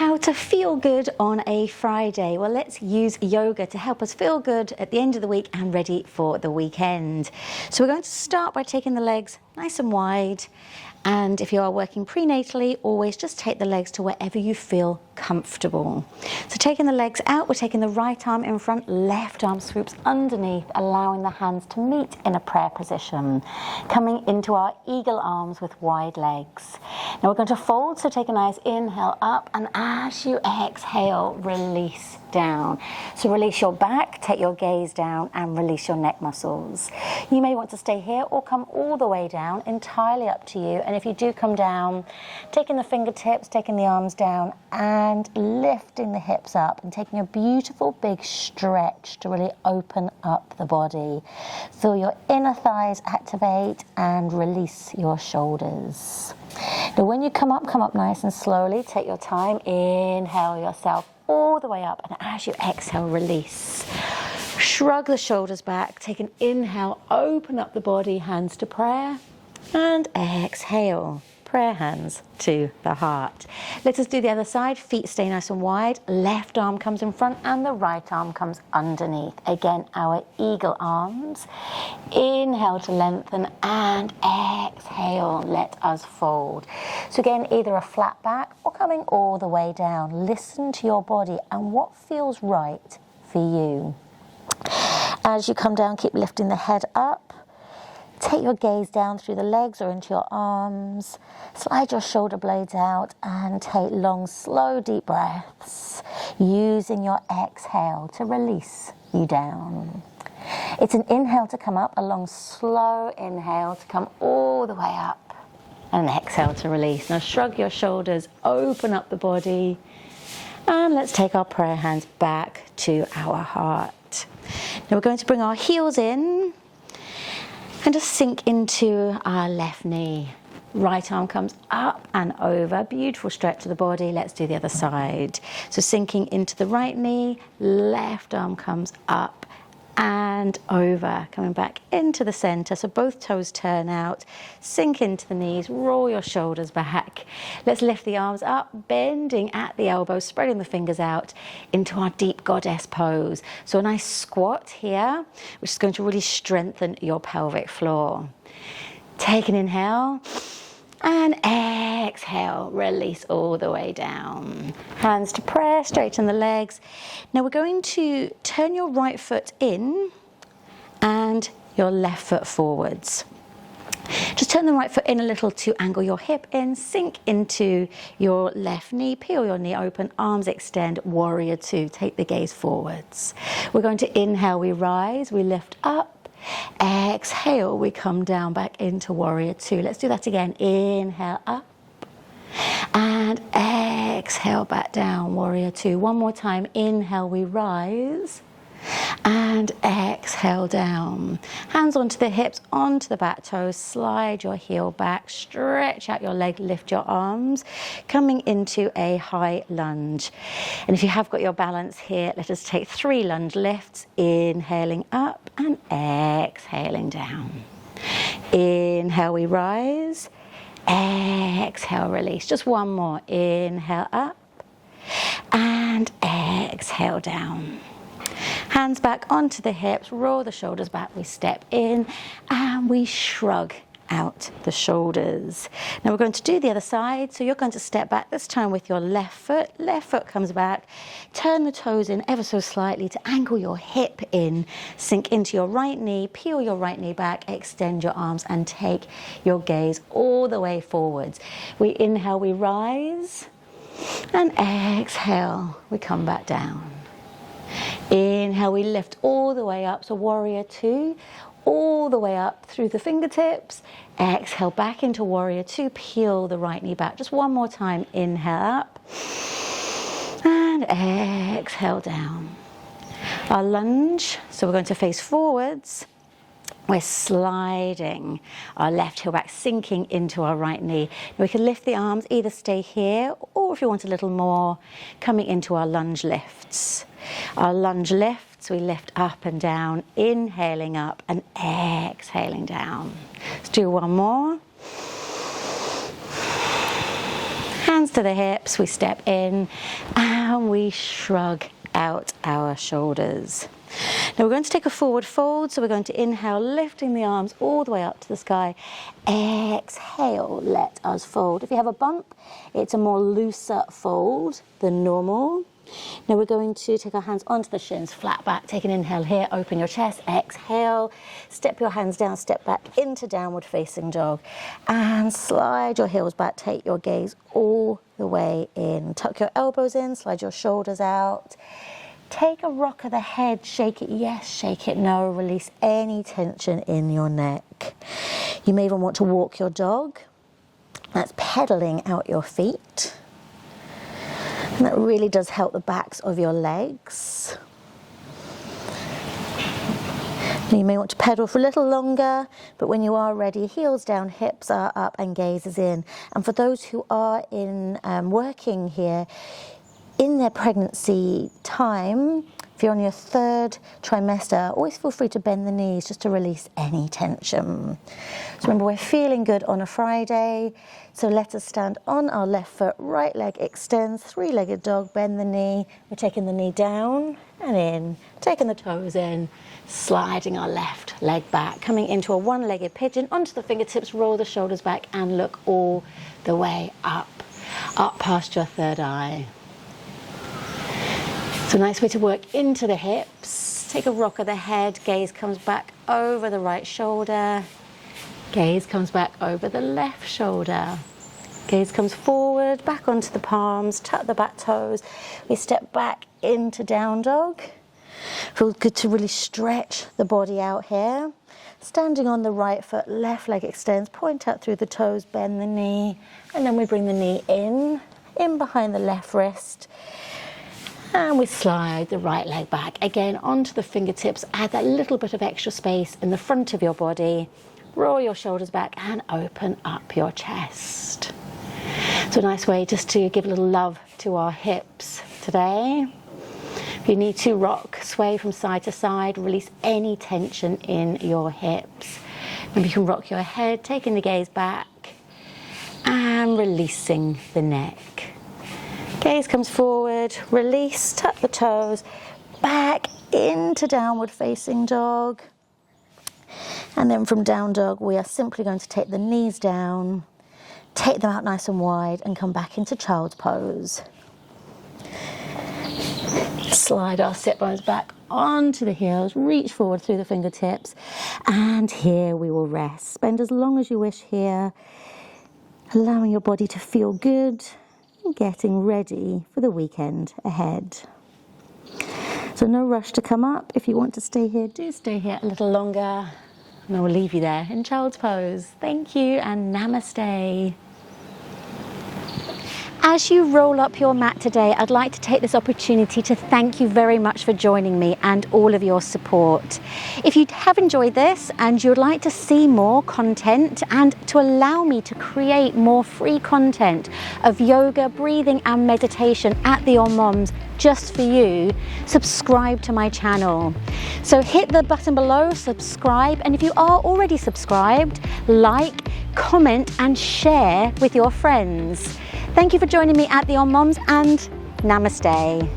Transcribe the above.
How to feel good on a Friday. Well, let's use yoga to help us feel good at the end of the week and ready for the weekend. So we're going to start by taking the legs nice and wide. And if you are working prenatally, always just take the legs to wherever you feel comfortable. So taking the legs out, we're taking the right arm in front, left arm swoops underneath, allowing the hands to meet in a prayer position. Coming into our eagle arms with wide legs. Now we're going to fold, so take a nice inhale up, and as you exhale, release down. So release your back, take your gaze down, and release your neck muscles. You may want to stay here or come all the way down, entirely up to you. And if you do come down, taking the fingertips, taking the arms down, and lifting the hips up, and taking a beautiful big stretch to really open up the body. Feel your inner thighs activate and release your shoulders. Now when you come up nice and slowly. Take your time, inhale yourself all the way up, and as you exhale, release. Shrug the shoulders back, take an inhale, open up the body, hands to prayer, and exhale, prayer hands to the heart. Let us do the other side. Feet stay nice and wide, left arm comes in front and the right arm comes underneath. Again, our eagle arms. Inhale to lengthen and exhale, let us fold. So again, either a flat back or coming all the way down. Listen to your body and what feels right for you. As you come down, keep lifting the head up. Take your gaze down through the legs or into your arms. Slide your shoulder blades out and take long, slow, deep breaths, using your exhale to release you down. It's an inhale to come up, a long, slow inhale to come all the way up, and an exhale to release. Now shrug your shoulders, open up the body, and let's take our prayer hands back to our heart. Now we're going to bring our heels in and just sink into our left knee. Right arm comes up and over. Beautiful stretch of the body. Let's do the other side. So sinking into the right knee, left arm comes up and over. Coming back into the center, so both toes turn out. Sink into the knees, roll your shoulders back. Let's lift the arms up, bending at the elbows, spreading the fingers out into our deep goddess pose. So a nice squat here, which is going to really strengthen your pelvic floor. Take an inhale and exhale, release all the way down. Hands to prayer, straighten the legs. Now we're going to turn your right foot in and your left foot forwards. Just turn the right foot in a little to angle your hip in, sink into your left knee, peel your knee open, arms extend, warrior two, take the gaze forwards. We're going to inhale, we rise, we lift up. Exhale, we come down back into warrior two. Let's do that again. Inhale up and exhale back down, warrior two. One more time. Inhale, we rise and exhale down. Hands onto the hips, onto the back toes, slide your heel back, stretch out your leg, lift your arms, coming into a high lunge. And if you have got your balance here, let us take 3 lunge lifts, inhaling up and exhaling down. Inhale, we rise, exhale, release. Just one more. Inhale up and exhale down. Hands back onto the hips, roll the shoulders back, we step in and we shrug out the shoulders. Now we're going to do the other side, so you're going to step back, this time with your left foot comes back, turn the toes in ever so slightly to angle your hip in, sink into your right knee, peel your right knee back, extend your arms and take your gaze all the way forwards. We inhale, we rise, and exhale, we come back down. Inhale, we lift all the way up, so warrior two, all the way up through the fingertips. Exhale, back into warrior two, peel the right knee back. Just one more time. Inhale up and exhale down. Our lunge, so we're going to face forwards. We're sliding our left heel back, sinking into our right knee. Now we can lift the arms, either stay here, or if you want a little more, coming into our lunge lifts. Our lunge lifts, we lift up and down, inhaling up and exhaling down. Let's do one more. Hands to the hips, we step in and we shrug out our shoulders. Now we're going to take a forward fold, so we're going to inhale, lifting the arms all the way up to the sky. Exhale, let us fold. If you have a bump, it's a more looser fold than normal. Now we're going to take our hands onto the shins, flat back, take an inhale here, open your chest, exhale, step your hands down, step back into downward facing dog, and slide your heels back, take your gaze all the way in. Tuck your elbows in, slide your shoulders out. Take a rock of the head, shake it yes, shake it no, release any tension in your neck. You may even want to walk your dog. That's pedaling out your feet. And that really does help the backs of your legs. Now you may want to pedal for a little longer, but when you are ready, heels down, hips are up and gaze is in. And for those who are working here, in their pregnancy time, if you're on your 3rd trimester, always feel free to bend the knees just to release any tension. So remember, we're feeling good on a Friday, so let us stand on our left foot, right leg extends, 3-legged dog, bend the knee. We're taking the knee down and in, taking the toes in, sliding our left leg back, coming into a 1-legged pigeon, onto the fingertips, roll the shoulders back and look all the way up past your 3rd eye. So a nice way to work into the hips. Take a rock of the head, gaze comes back over the right shoulder. Gaze comes back over the left shoulder. Gaze comes forward, back onto the palms, tuck the back toes. We step back into down dog. Feels good to really stretch the body out here. Standing on the right foot, left leg extends, point out through the toes, bend the knee, and then we bring the knee in behind the left wrist. And we slide the right leg back, again onto the fingertips, add that little bit of extra space in the front of your body, roll your shoulders back and open up your chest. So a nice way just to give a little love to our hips today. If you need to rock, sway from side to side, release any tension in your hips. Maybe you can rock your head, taking the gaze back and releasing the neck. Gaze comes forward, release, tuck the toes, back into downward facing dog. And then from down dog, we are simply going to take the knees down, take them out nice and wide and come back into child's pose. Slide our sit bones back onto the heels, reach forward through the fingertips, and here we will rest. Spend as long as you wish here, allowing your body to feel good, getting ready for the weekend ahead. So no rush to come up. If you want to stay here, do stay here a little longer. And I will leave you there in child's pose. Thank you and namaste. As you roll up your mat today, I'd like to take this opportunity to thank you very much for joining me and all of your support. If you have enjoyed this and you'd like to see more content and to allow me to create more free content of yoga, breathing and meditation at the On Moms just for you, subscribe to my channel. So hit the button below, subscribe, and if you are already subscribed, like, comment and share with your friends. Thank you for joining me at the On Moms and namaste.